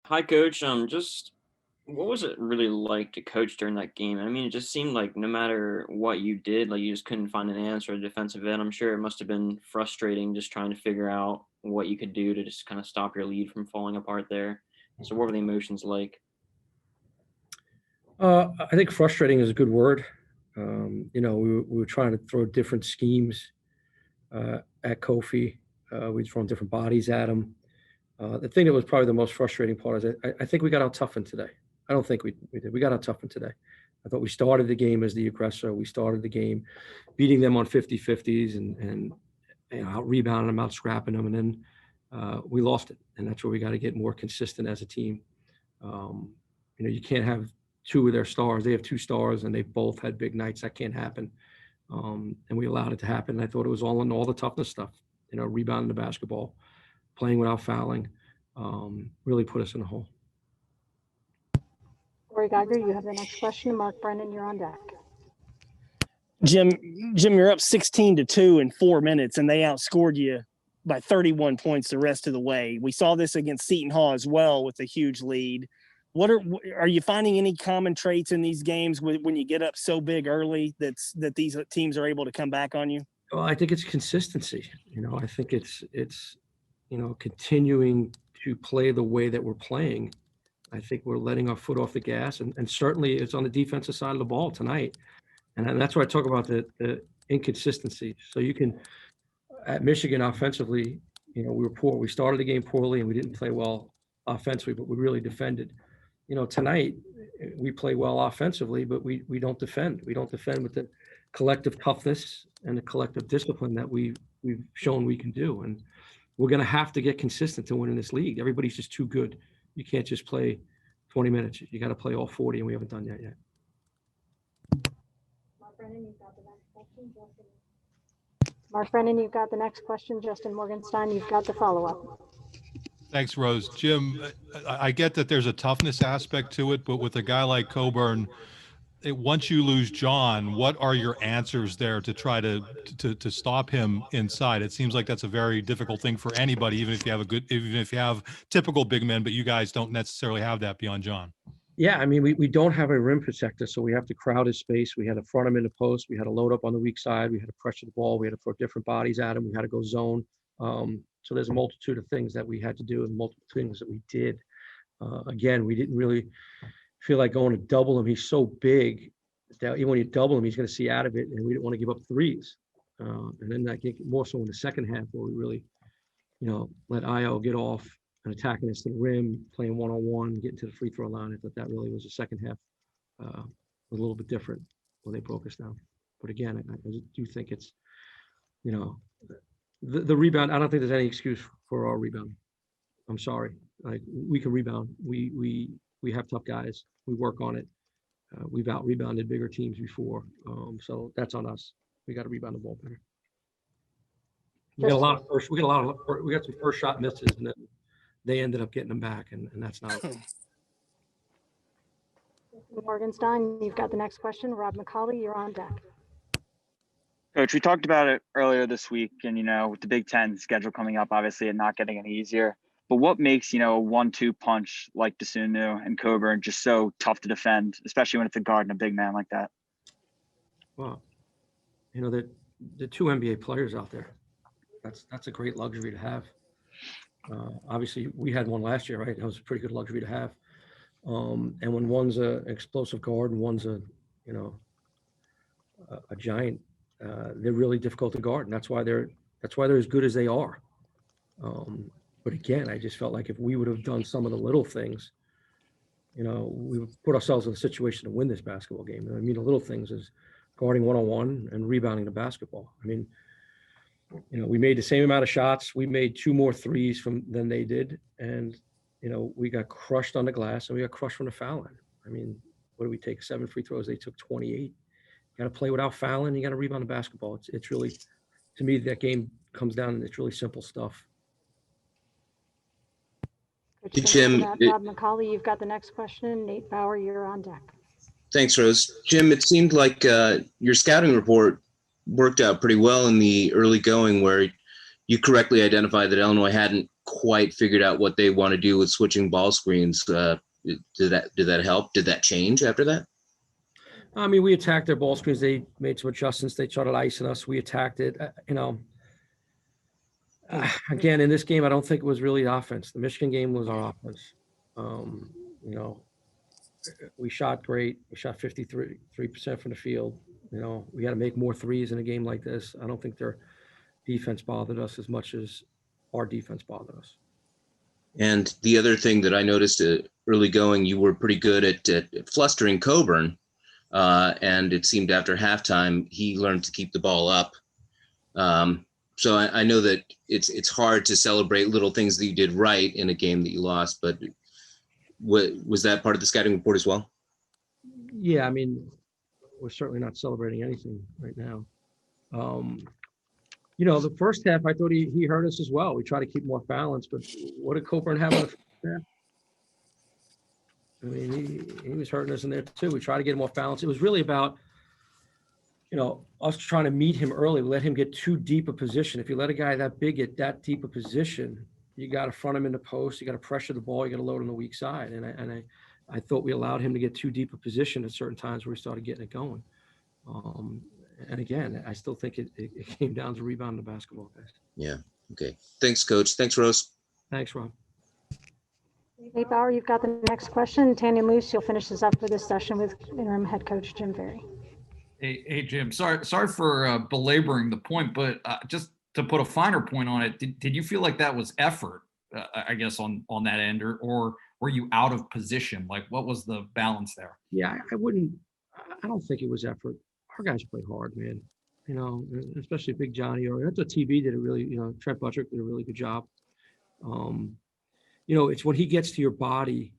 Hi, Coach. Just what was it really like to coach during that game? I mean, it just seemed like no matter what you did, like you just couldn't find an answer at defensive end. I'm sure it must have been frustrating just trying to figure out what you could do to just kind of stop your lead from falling apart there. So, what were the emotions like? I think frustrating is a good word. We were trying to throw different schemes at Kofi. We'd thrown different bodies at him. The thing that was probably the most frustrating part is I think we got out toughened today. I don't think we did. We got out toughened today. I thought we started the game as the aggressor. We started the game beating them on 50-50s and out rebounding them, out scrapping them, and then we lost it. And that's where we got to get more consistent as a team. You can't have two of their stars. They have two stars, and they've both had big nights. That can't happen. And we allowed it to happen. And I thought it was all in all the toughness stuff, rebounding the basketball, playing without fouling, really put us in a hole. Corey Geiger, you have the next question. Mark Brennan, you're on deck. Jim, you're up 16-2 in 4 minutes, and they outscored you by 31 points the rest of the way. We saw this against Seton Hall as well with a huge lead. Are you finding any common traits in these games when you get up so big early that these teams are able to come back on you? Well, I think it's consistency. I think it's continuing to play the way that we're playing. I think we're letting our foot off the gas, and certainly it's on the defensive side of the ball tonight. And that's why I talk about the inconsistency. So you can, at Michigan offensively, we were poor. We started the game poorly and we didn't play well offensively, but we really defended. Tonight we play well offensively, but we don't defend. We don't defend with the collective toughness and the collective discipline that we've shown we can do. And we're going to have to get consistent to win in this league. Everybody's just too good. You can't just play 20 minutes. You got to play all 40, and we haven't done that yet. Mark Brennan, you've got the next question. Justin Morgenstein, you've got the follow-up. Thanks, Rose. Jim, I get that there's a toughness aspect to it, but with a guy like Coburn, once you lose John, what are your answers there to try to stop him inside? It seems like that's a very difficult thing for anybody, even if you have typical big men, but you guys don't necessarily have that beyond John. Yeah, I mean, we don't have a rim protector, so we have to crowd his space. We had to front him in the post. We had to load up on the weak side. We had to pressure the ball. We had to throw different bodies at him. We had to go zone. So there's a multitude of things that we had to do and multiple things that we did. Again, we didn't really feel like going to double him. He's so big that even when you double him, he's going to see out of it, and we didn't want to give up threes. And then I think more so in the second half where we really, let Io get off and attacking us to the rim, playing one-on-one, getting to the free throw line. I thought that really was the second half was a little bit different when they broke us down. But again, I do think it's, the rebound. I don't think there's any excuse for our rebound. I'm sorry. Like, we can rebound. We have tough guys. We work on it. We've out rebounded bigger teams before. So that's on us. We got to rebound the ball better. We got some first shot misses, and then they ended up getting them back, and that's not. Morgenstein, you've got the next question. Rob McCauley, you're on deck. Coach, we talked about it earlier this week, and with the Big Ten schedule coming up, obviously, and not getting any easier. But what makes, a 1-2 punch like Desunu and Coburn just so tough to defend, especially when it's a guard and a big man like that? Well, the two NBA players out there, that's a great luxury to have. Obviously, we had one last year, right? That was a pretty good luxury to have. And when one's an explosive guard and one's a giant, they're really difficult to guard, and that's why they're as good as they are. But again, I just felt like if we would have done some of the little things, we would put ourselves in a situation to win this basketball game. I mean, the little things is guarding one-on-one and rebounding the basketball. I mean, we made the same amount of shots. We made 2 more threes than they did, and we got crushed on the glass and we got crushed from the foul line. I mean, what did we take? 7 free throws. They took 28. You got to play without fouling. You got to rebound the basketball. It's really, to me, that game comes down and it's really simple stuff. Hey, Jim. Rob McCauley, you've got the next question. Nate Bauer, you're on deck. Thanks, Rose. Jim, it seemed like your scouting report worked out pretty well in the early going, where you correctly identified that Illinois hadn't quite figured out what they want to do with switching ball screens. Did that help? Did that change after that? I mean, we attacked their ball screens. They made some adjustments. They started icing us. We attacked it. Again, in this game, I don't think it was really offense. The Michigan game was our offense. You know, we shot great. We shot 53% from the field. You know, we had to make more threes in a game like this. I don't think their defense bothered us as much as our defense bothered us. And the other thing that I noticed early going, you were pretty good at flustering Coburn. And it seemed after halftime, he learned to keep the ball up. So I know that it's hard to celebrate little things that you did right in a game that you lost, but was that part of the scouting report as well? Yeah, I mean, we're certainly not celebrating anything right now. You know, the first half, I thought he hurt us as well. We tried to keep more balance, but what did Coburn have in the first half? I mean, he was hurting us in there too. We tried to get him off balance. It was really about, you know, us trying to meet him early, let him get too deep a position. If you let a guy that big get that deep a position, you got to front him in the post. You got to pressure the ball. You got to load on the weak side. And I thought we allowed him to get too deep a position at certain times where he started getting it going. And again, I still think it came down to rebounding the basketball, guys. Yeah. Okay. Thanks, Coach. Thanks, Rose. Thanks, Rob. Hey, Bauer, you've got the next question. Tanya Moose, you'll finish this up for this session with interim head coach Jim Ferry. Hey, Jim. Sorry for belaboring the point, but just to put a finer point on it, did you feel like that was effort? I guess on that end, or were you out of position? Like, what was the balance there? Yeah, I don't think it was effort. Our guys play hard, man. You know, especially Big Johnny, or the TV did a really, you know, Trent Buttrick did a really good job. You know, it's when he gets to your body,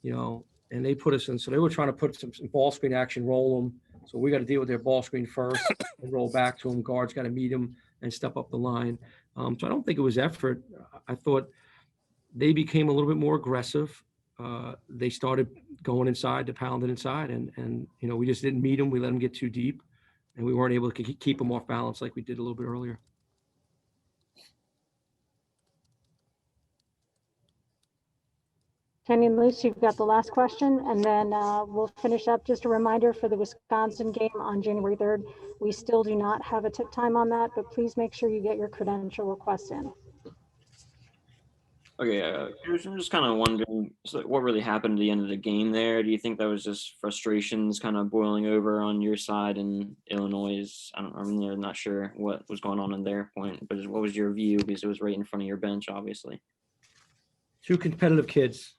you know, and they put us in. So they were trying to put some ball screen action, roll them. So we got to deal with their ball screen first and roll back to them. Guards got to meet them and step up the line. So I don't think it was effort. I thought they became a little bit more aggressive. They started going inside to pound it inside. And, you know, we just didn't meet them. We let them get too deep. And we weren't able to keep them off balance like we did a little bit earlier. Tanya Moose, you've got the last question, and then we'll finish up. Just a reminder for the Wisconsin game on January 3rd. We still do not have a tip time on that, but please make sure you get your credential request in. Okay, I'm just kind of wondering what really happened at the end of the game there. Do you think that was just frustrations kind of boiling over on your side and Illinois? I'm not sure what was going on in their point, but what was your view? Because it was right in front of your bench, obviously. Two competitive kids.